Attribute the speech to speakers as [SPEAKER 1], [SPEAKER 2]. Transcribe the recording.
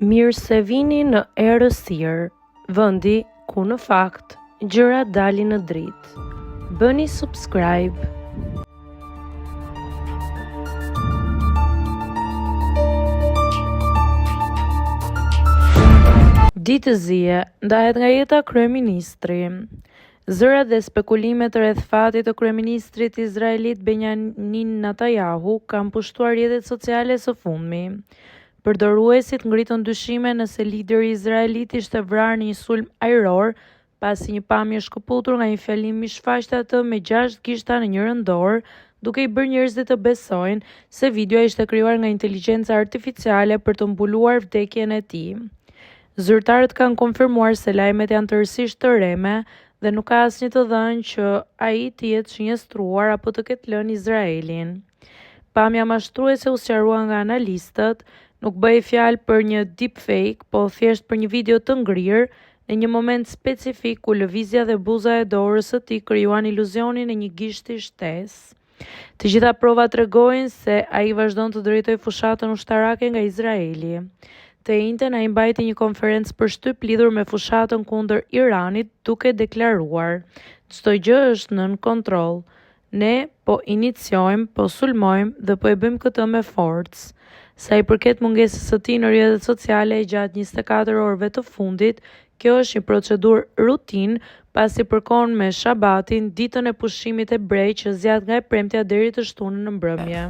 [SPEAKER 1] Mirë se vini në errësirë, vendi ku në fakt gjërat dalin në dritë. Bëni subscribe. Ditë e zije ndahet nga jeta kryeministri. Zërat dhe spekulimet rreth fatit të kryeministrit izraelit Benjamin Netanyahu kanë pushtuar rrjetet sociale së fundmi. Përdoruesit ngritën dyshime nëse lideri izraelit ishte vrarë në një sulm ajror, pasi një pamje shkëputur nga një fjalim i shfaqte atë me 6 gishta në njërin dorë, duke i bërë njerëzit të besojnë se videoja ishte krijuar nga inteligjenca artificiale për të mbuluar vdekjen e tij. Zyrtarët kanë konfirmuar se lajmet janë tërësisht të reme dhe nuk ka asnjë të dhënë që ai të jetë shënjestruar apo të ketë lënë Izraelin. Pamja mashtruese u sqarua nga analistët, nuk bëhej fjalë për një deepfake, po thjesht për një video të ngrirë në një moment specifik ku lëvizja dhe buza e dorës së tij krijuan iluzionin e një gishti shtesë. Të gjitha provat tregojnë se ai vazhdon të drejtojë fushatën ushtarake nga Izraeli. Të njëjtën ai mbajti një konferencë për shtyp lidhur me fushatën kundër Iranit, duke deklaruar: "Çdo gjë është nën kontroll. Ne po iniciojmë, po sulmojmë dhe po e bëjmë këtë me forcë." Sa i përket mungesës së tij në rrjetet sociale gjatë 24 orëve të fundit, kjo është një procedurë rutinë pasi përkon me shabatin, ditën e pushimit hebrej që zgjat nga e premtja deri të shtunën në mbrëmje.